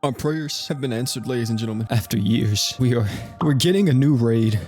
Our prayers have been answered, ladies and gentlemen. After years, we're getting a new raid.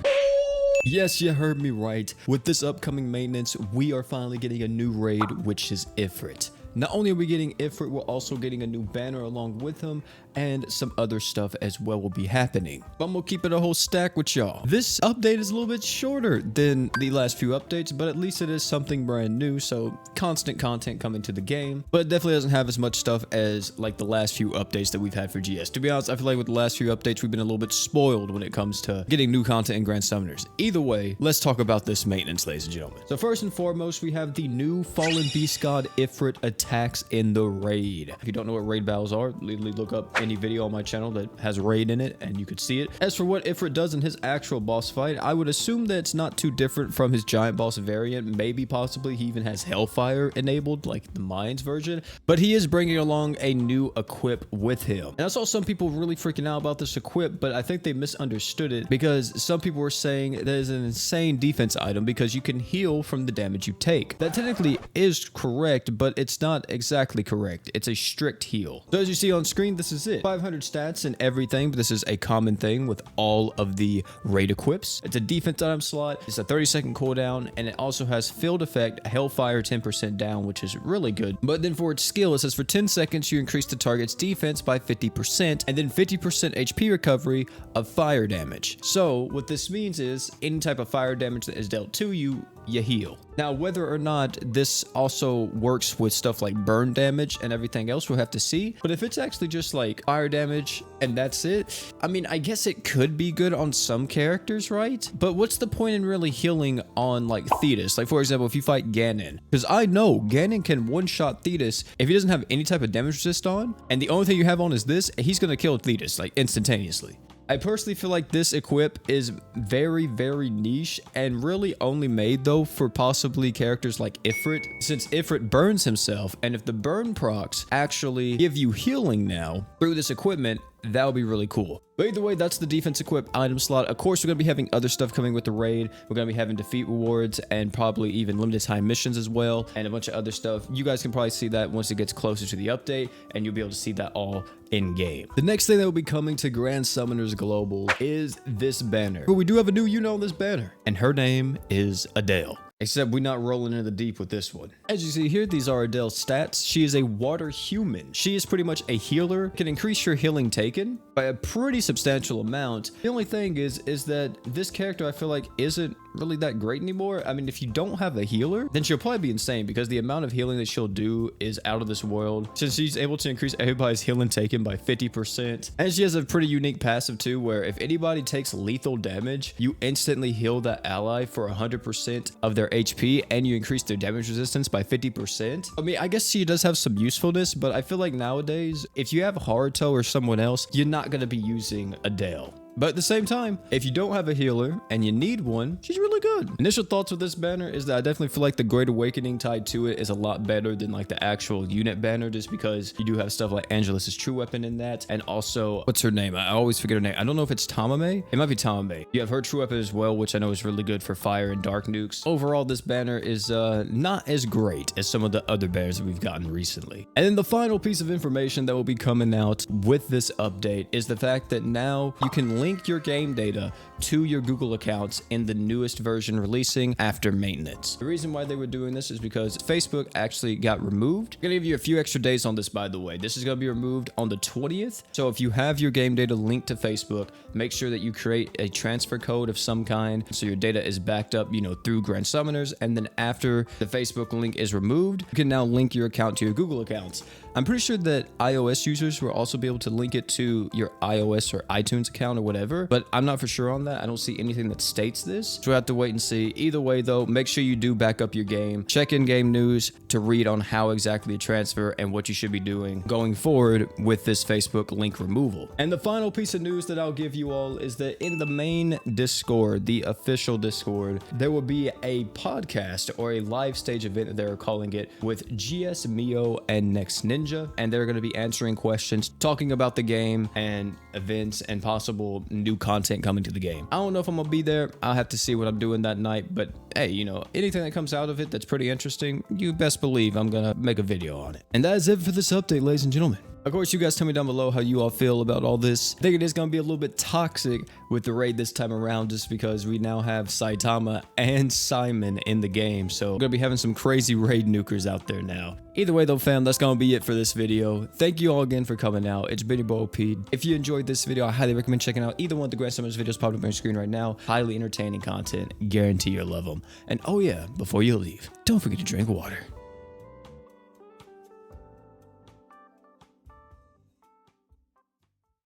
Yes, you heard me right. With this upcoming maintenance, we are finally getting a new raid, which is Ifrit. Not only are we getting Ifrit, we're also getting a new banner along with him, and some other stuff as well will be happening. But I'm gonna keep it a whole stack with y'all. This update is a little bit shorter than the last few updates, but at least it is something brand new, so constant content coming to the game. But it definitely doesn't have as much stuff as like the last few updates that we've had for GS. To be honest, I feel like with the last few updates, we've been a little bit spoiled when it comes to getting new content in Grand Summoners. Either way, let's talk about this maintenance, ladies and gentlemen. So first and foremost, we have the new Fallen Beast God Ifrit attacks in the raid. If you don't know what raid battles are, literally look up any video on my channel that has raid in it and you could see it. As for what Ifrit does in his actual boss fight, I would assume that it's not too different from his giant boss variant. Maybe possibly he even has Hellfire enabled like the Mines version, but he is bringing along a new equip with him. And I saw some people really freaking out about this equip, but I think they misunderstood it because some people were saying that is an insane defense item because you can heal from the damage you take. That technically is correct, but it's not exactly correct. It's a strict heal. So as you see on screen, this is it. 500 stats and everything, but this is a common thing with all of the raid equips. It's a defense item slot. It's a 30-second cooldown, and it also has field effect, Hellfire 10% down, which is really good. But then for its skill, it says for 10 seconds, you increase the target's defense by 50%, and then 50% HP recovery of fire damage. So what this means is any type of fire damage that is dealt to you, you heal. Now, whether or not this also works with stuff like burn damage and everything else, we'll have to see. But if it's actually just like fire damage and that's it, I mean, I guess it could be good on some characters, right? But what's the point in really healing on like Thetis? Like, for example, if you fight Ganon, because I know Ganon can one-shot Thetis if he doesn't have any type of damage resist on, and the only thing you have on is this, he's gonna kill Thetis like instantaneously. I personally feel like this equip is very, very niche and really only made though for possibly characters like Ifrit, since Ifrit burns himself, and if the burn procs actually give you healing now through this equipment, that would be really cool. But either way, that's the defense equip item slot. Of course, we're going to be having other stuff coming with the raid. We're going to be having defeat rewards and probably even limited time missions as well, and a bunch of other stuff. You guys can probably see that once it gets closer to the update, and you'll be able to see that all in game. The next thing that will be coming to Grand Summoners Global is this banner. But we do have a new unit on this banner, and her name is Adele. Except we're not rolling into the deep with this one. As you see here, these are Adele's stats. She is a water human. She is pretty much a healer, can increase your healing taken by a pretty substantial amount. The only thing is that this character I feel like isn't really that great anymore. I mean, if you don't have a healer, then she'll probably be insane because the amount of healing that she'll do is out of this world. Since she's able to increase everybody's healing taken by 50%. And she has a pretty unique passive too, where if anybody takes lethal damage, you instantly heal that ally for 100% of their HP, and you increase their damage resistance by 50%. I mean, I guess she does have some usefulness, but I feel like nowadays, if you have Haruto or someone else, you're not going to be using Adele. But at the same time, if you don't have a healer and you need one, she's really good. Initial thoughts with this banner is that I definitely feel like the Great Awakening tied to it is a lot better than like the actual unit banner, just because you do have stuff like Angelus's true weapon in that. And also, what's her name? I always forget her name. I don't know if it's Tamame. It might be Tamame. You have her true weapon as well, which I know is really good for fire and dark nukes. Overall, this banner is not as great as some of the other banners that we've gotten recently. And then the final piece of information that will be coming out with this update is the fact that now you can link your game data to your Google accounts in the newest version releasing after maintenance. The reason why they were doing this is because Facebook actually got removed. I'm gonna give you a few extra days on this, by the way. This is gonna be removed on the 20th. So if you have your game data linked to Facebook, make sure that you create a transfer code of some kind so your data is backed up, through Grand Summoners. And then after the Facebook link is removed, you can now link your account to your Google accounts. I'm pretty sure that iOS users will also be able to link it to your iOS or iTunes account or whatever, but I'm not for sure on that. I don't see anything that states this, so we'll have to wait and see. Either way though, make sure you do back up your game. Check in-game news to read on how exactly to transfer and what you should be doing going forward with this Facebook link removal. And the final piece of news that I'll give you all is that in the main Discord, the official Discord, there will be a podcast or a live stage event that they're calling it with GS Mio and Next Ninja. And they're going to be answering questions, talking about the game and events and possible new content coming to the game. I don't know if I'm going to be there. I'll have to see what I'm doing that night. But hey, anything that comes out of it that's pretty interesting, you best believe I'm going to make a video on it. And that is it for this update, ladies and gentlemen. Of course, you guys tell me down below how you all feel about all this. I think it is going to be a little bit toxic with the raid this time around just because we now have Saitama and Simon in the game. So we're going to be having some crazy raid nukers out there now. Either way though, fam, that's going to be it for this video. Thank you all again for coming out. It's been your boy Pete. If you enjoyed this video, I highly recommend checking out either one of the Grand Summers videos popping up on your screen right now. Highly entertaining content. Guarantee you'll love them. And oh yeah, before you leave, don't forget to drink water.